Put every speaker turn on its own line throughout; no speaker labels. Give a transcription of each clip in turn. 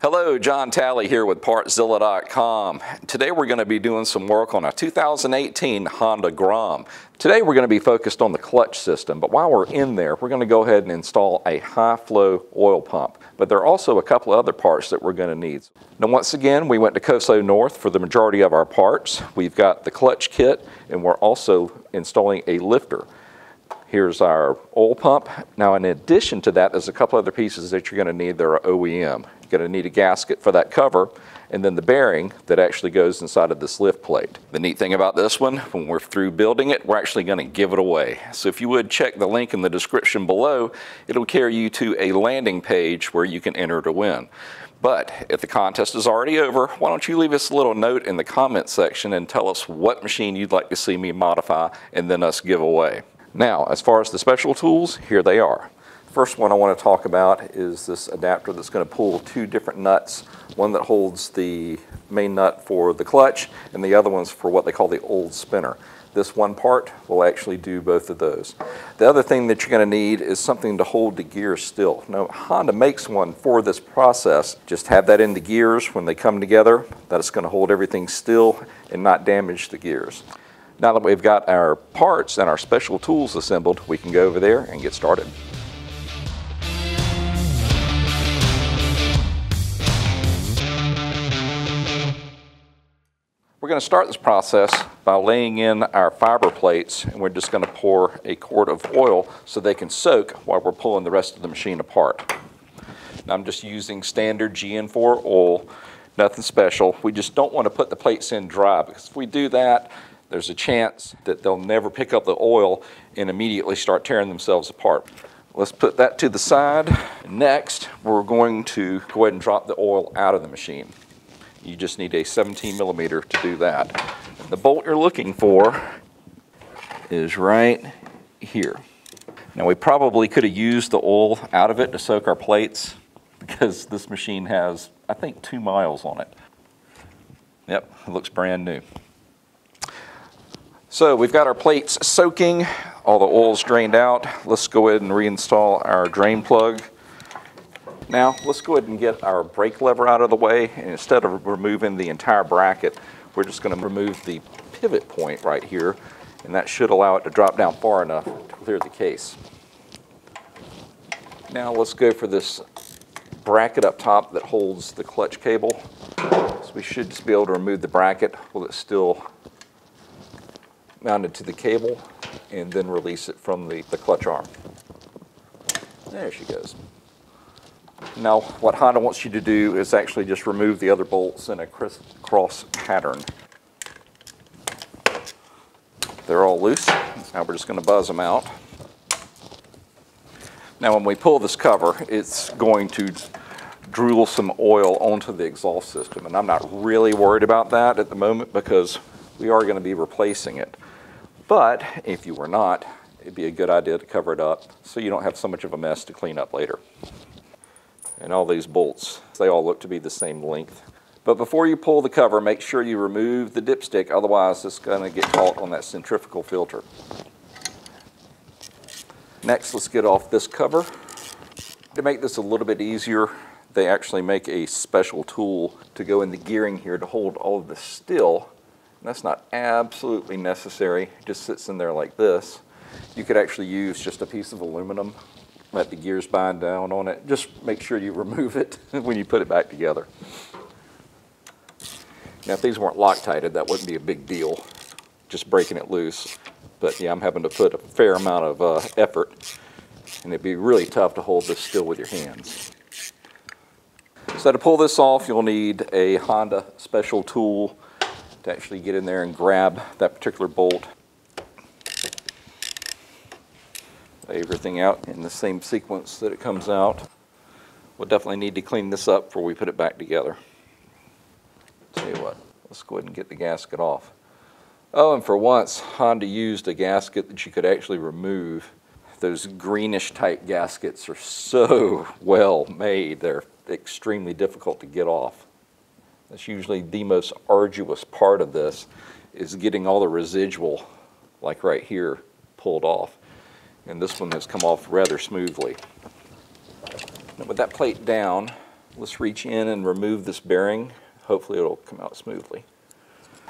Hello, John Talley here with Partzilla.com. Today we're going to be doing some work on a 2018 Honda Grom. Today we're going to be focused on the clutch system, but while we're in there, we're going to go ahead and install a high-flow oil pump. But there are also a couple of other parts that we're going to need. Now once again, we went to Koso North for the majority of our parts. We've got the clutch kit, and we're also installing a lifter. Here's our oil pump. Now in addition to that, there's a couple other pieces that you're going to need that are OEM. You're going to need a gasket for that cover, and then the bearing that actually goes inside of this lift plate. The neat thing about this one, when we're through building it, we're actually going to give it away. So if you would check the link in the description below, it'll carry you to a landing page where you can enter to win. But if the contest is already over, why don't you leave us a little note in the comment section and tell us what machine you'd like to see me modify and then us give away. Now, as far as the special tools, here they are. First one I want to talk about is this adapter that's going to pull two different nuts. One that holds the main nut for the clutch, and the other one's for what they call the old spinner. This one part will actually do both of those. The other thing that you're going to need is something to hold the gears still. Now, Honda makes one for this process. Just have that in the gears when they come together. That's going to hold everything still and not damage the gears. Now that we've got our parts and our special tools assembled, we can go over there and get started. We're going to start this process by laying in our fiber plates, and we're just going to pour a quart of oil so they can soak while we're pulling the rest of the machine apart. Now I'm just using standard GN4 oil, nothing special. We just don't want to put the plates in dry, because if we do that, there's a chance that they'll never pick up the oil and immediately start tearing themselves apart. Let's put that to the side. Next, we're going to go ahead and drop the oil out of the machine. You just need a 17 millimeter to do that. The bolt you're looking for is right here. Now we probably could have used the oil out of it to soak our plates, because this machine has, I think, 2 miles on it. Yep, it looks brand new. So we've got our plates soaking, all the oil's drained out. Let's go ahead and reinstall our drain plug. Now let's go ahead and get our brake lever out of the way, and instead of removing the entire bracket, we're just going to remove the pivot point right here, and that should allow it to drop down far enough to clear the case. Now let's go for this bracket up top that holds the clutch cable. So we should just be able to remove the bracket while it's still mounted to the cable, and then release it from the clutch arm. There she goes. Now what Honda wants you to do is actually just remove the other bolts in a crisscross pattern. They're all loose. Now we're just going to buzz them out. Now when we pull this cover, it's going to drool some oil onto the exhaust system, and I'm not really worried about that at the moment because we are going to be replacing it. But if you were not, it'd be a good idea to cover it up so you don't have so much of a mess to clean up later. And all these bolts, they all look to be the same length. But before you pull the cover, make sure you remove the dipstick, otherwise it's going to get caught on that centrifugal filter. Next, let's get off this cover. To make this a little bit easier, they actually make a special tool to go in the gearing here to hold all of this still. That's not absolutely necessary. It just sits in there like this. You could actually use just a piece of aluminum, let the gears bind down on it. Just make sure you remove it when you put it back together. Now if these weren't Loctited, that wouldn't be a big deal, just breaking it loose. But yeah, I'm having to put a fair amount of effort, and it'd be really tough to hold this still with your hands. So to pull this off, you'll need a Honda special tool to actually get in there and grab that particular bolt. Lay everything out in the same sequence that it comes out. We'll definitely need to clean this up before we put it back together. Tell you what, let's go ahead and get the gasket off. Oh, and for once, Honda used a gasket that you could actually remove. Those greenish type gaskets are so well made, they're extremely difficult to get off. That's usually the most arduous part of this, is getting all the residual, like right here, pulled off. And this one has come off rather smoothly. Now with that plate down, Let's reach in and remove this bearing. Hopefully it'll come out smoothly.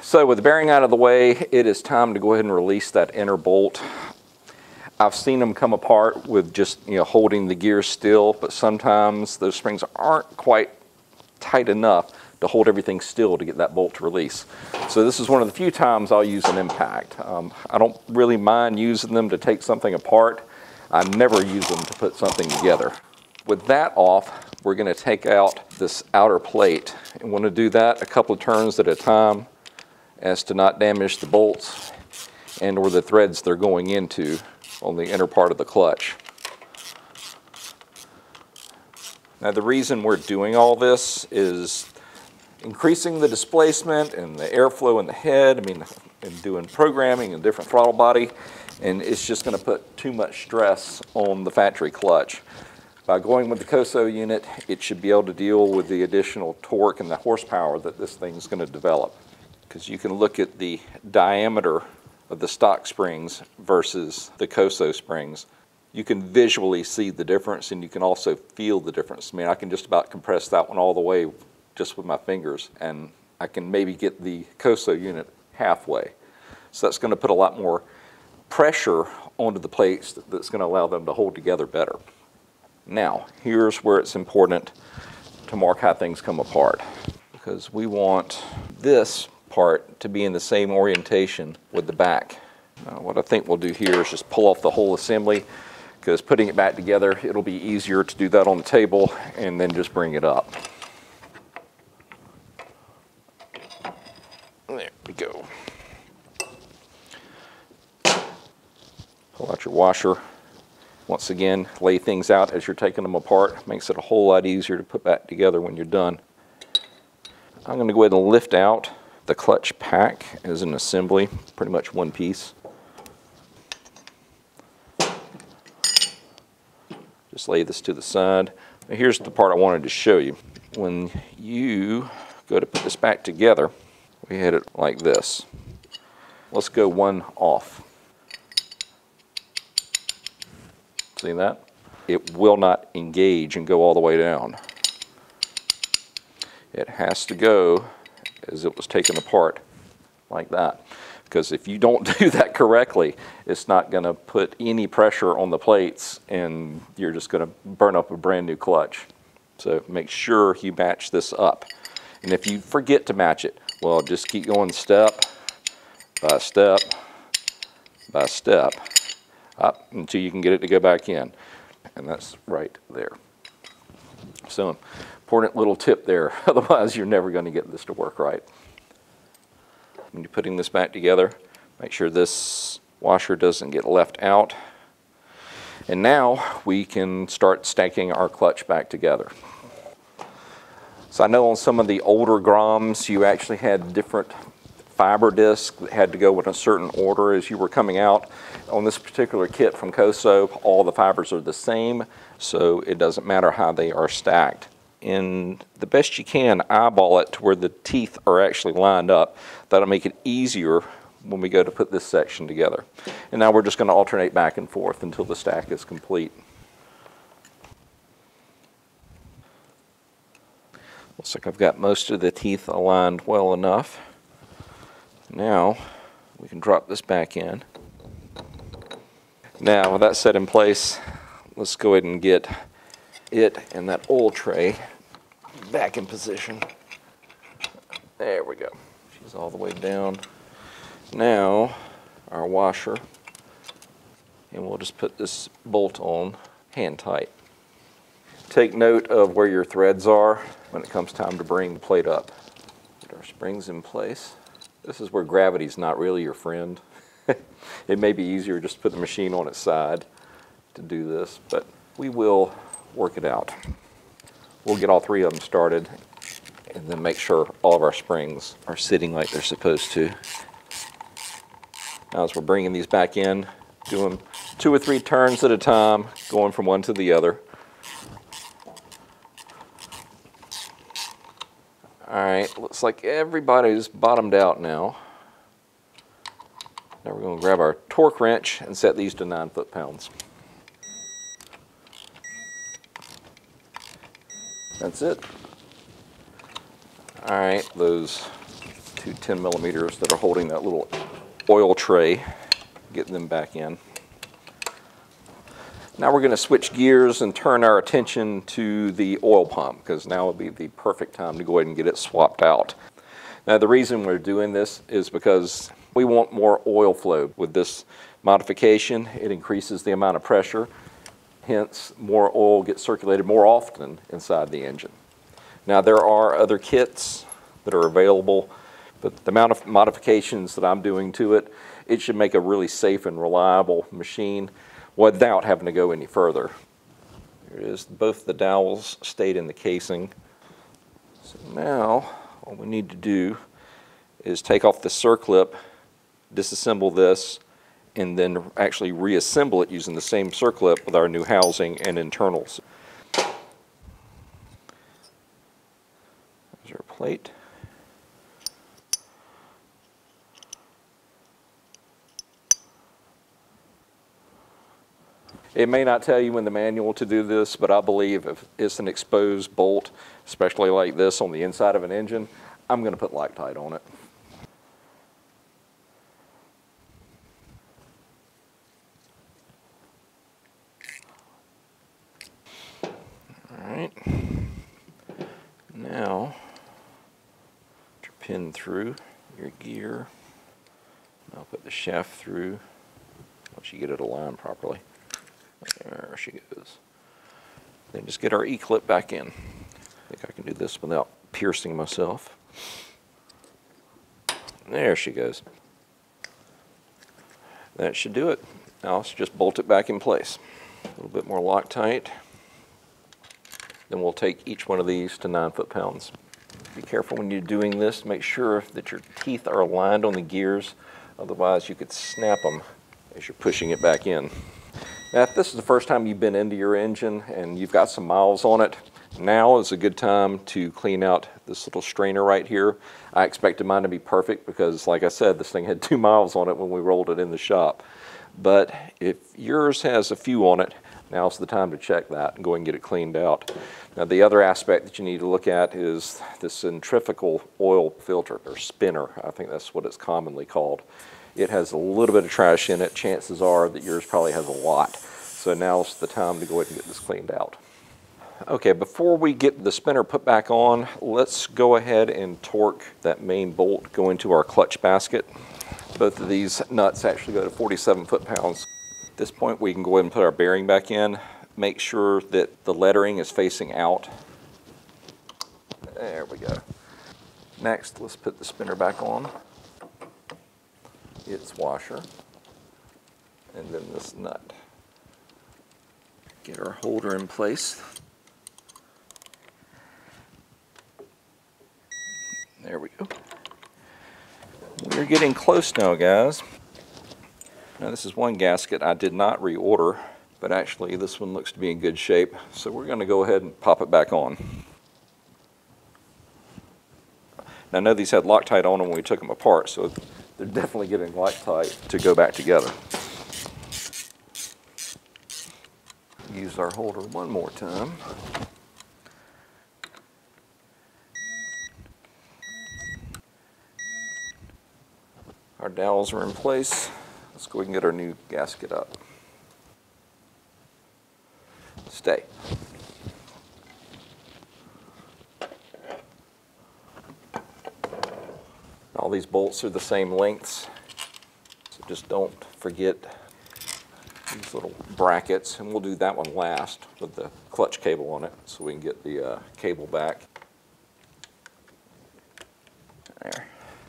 So with the bearing out of the way, it is time to go ahead and release that inner bolt. I've seen them come apart with just, holding the gear still, but sometimes those springs aren't quite tight enough to hold everything still to get that bolt to release. So this is one of the few times I'll use an impact. I don't really mind using them to take something apart. I never use them to put something together. With that off, we're going to take out this outer plate. And want to do that a couple of turns at a time as to not damage the bolts and or the threads they're going into on the inner part of the clutch. Now the reason we're doing all this is increasing the displacement and the airflow in the head, and doing programming and different throttle body, and it's just going to put too much stress on the factory clutch. By going with the Koso unit, it should be able to deal with the additional torque and the horsepower that this thing's going to develop. Because you can look at the diameter of the stock springs versus the Koso springs. You can visually see the difference, and you can also feel the difference. I can just about compress that one all the way just with my fingers, and I can maybe get the Koso unit halfway. So that's going to put a lot more pressure onto the plates that's going to allow them to hold together better. Now, here's where it's important to mark how things come apart, because we want this part to be in the same orientation with the back. Now, what I think we'll do here is just pull off the whole assembly, because putting it back together, it'll be easier to do that on the table and then just bring it up. There we go. Pull out your washer. Once again, lay things out as you're taking them apart. Makes it a whole lot easier to put back together when you're done. I'm going to go ahead and lift out the clutch pack as an assembly, pretty much one piece. Just lay this to the side. Now here's the part I wanted to show you. When you go to put this back together, we hit it like this. Let's go one off. See that? It will not engage and go all the way down. It has to go as it was taken apart, like that. Because if you don't do that correctly, it's not going to put any pressure on the plates, and you're just going to burn up a brand new clutch. So make sure you match this up. And if you forget to match it, well, just keep going step by step by step up until you can get it to go back in. And that's right there. So important little tip there, otherwise you're never going to get this to work right. When you're putting this back together, make sure this washer doesn't get left out. And now we can start stacking our clutch back together. So I know on some of the older Groms you actually had different fiber discs that had to go in a certain order as you were coming out. On this particular kit from Koso, all the fibers are the same, so it doesn't matter how they are stacked. And the best you can, eyeball it to where the teeth are actually lined up. That'll make it easier when we go to put this section together. And now we're just going to alternate back and forth until the stack is complete. Looks like I've got most of the teeth aligned well enough. Now we can drop this back in. Now with that set in place, let's go ahead and get it and that oil tray back in position. There we go. She's all the way down. Now our washer, and we'll just put this bolt on hand tight. Take note of where your threads are when it comes time to bring the plate up. Put our springs in place. This is where gravity's not really your friend. It may be easier just to put the machine on its side to do this, but we will work it out. We'll get all three of them started and then make sure all of our springs are sitting like they're supposed to. Now as we're bringing these back in, doing 2 or 3 turns at a time, going from one to the other. Alright, looks like everybody's bottomed out now. Now we're going to grab our torque wrench and set these to 9 foot-pounds. Now That's it. All right, those two 10 millimeters that are holding that little oil tray, getting them back in. Now we're going to switch gears and turn our attention to the oil pump, because now would be the perfect time to go ahead and get it swapped out. Now the reason we're doing this is because we want more oil flow. With this modification, it increases the amount of pressure, hence more oil gets circulated more often inside the engine. Now there are other kits that are available, but the amount of modifications that I'm doing to it, it should make a really safe and reliable machine without having to go any further. Here it is, both the dowels stayed in the casing. So now all we need to do is take off the circlip, disassemble this, and then actually reassemble it using the same circlip with our new housing and internals. There's our plate. It may not tell you in the manual to do this, but I believe if it's an exposed bolt, especially like this on the inside of an engine, I'm going to put Loctite on it. All right. Now, put your pin through your gear. I'll put the shaft through once you get it aligned properly. There she goes. Then just get our E-clip back in. I think I can do this without piercing myself. There she goes. That should do it. Now let's just bolt it back in place. A little bit more Loctite. Then we'll take each one of these to 9 foot-pounds. Be careful when you're doing this. Make sure that your teeth are aligned on the gears. Otherwise you could snap them as you're pushing it back in. Now, if this is the first time you've been into your engine and you've got some miles on it, now is a good time to clean out this little strainer right here. I expected mine to be perfect because, like I said, this thing had 2 miles on it when we rolled it in the shop. But if yours has a few on it, now's the time to check that and go and get it cleaned out. Now, the other aspect that you need to look at is the centrifugal oil filter, or spinner. I think that's what it's commonly called. It has a little bit of trash in it. Chances are that yours probably has a lot. So now's the time to go ahead and get this cleaned out. Okay, before we get the spinner put back on, let's go ahead and torque that main bolt going to our clutch basket. Both of these nuts actually go to 47 foot-pounds. At this point, we can go ahead and put our bearing back in. Make sure that the lettering is facing out. There we go. Next, let's put the spinner back on. Its washer, and then this nut. Get our holder in place. There we go. We're getting close now, guys. Now this is one gasket I did not reorder, but actually this one looks to be in good shape, so we're going to go ahead and pop it back on. Now I know these had Loctite on them when we took them apart, so they're definitely getting Loctite to go back together. Use our holder one more time. Our dowels are in place. Let's go ahead and get our new gasket up. Stay. All these bolts are the same lengths, so just don't forget these little brackets, and we'll do that one last with the clutch cable on it so we can get the cable back.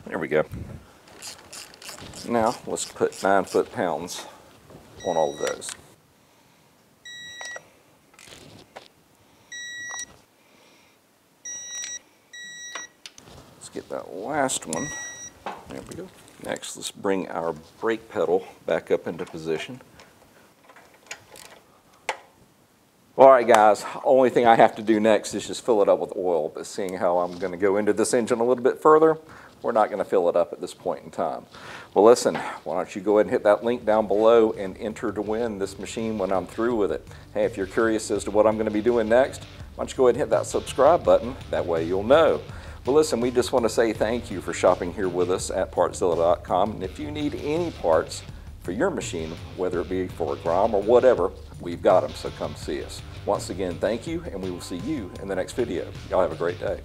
There we go. Now let's put 9 foot-pounds on all of those. Let's get that last one. There we go. Next, let's bring our brake pedal back up into position. All right, guys, only thing I have to do next is just fill it up with oil, but seeing how I'm going to go into this engine a little bit further, we're not going to fill it up at this point in time. Well, listen, why don't you go ahead and hit that link down below and enter to win this machine when I'm through with it. Hey, if you're curious as to what I'm going to be doing next, why don't you go ahead and hit that subscribe button? That way you'll know. Well, listen, we just want to say thank you for shopping here with us at Partzilla.com. And if you need any parts for your machine, whether it be for a Grom or whatever, we've got them, so come see us. Once again, thank you, and we will see you in the next video. Y'all have a great day.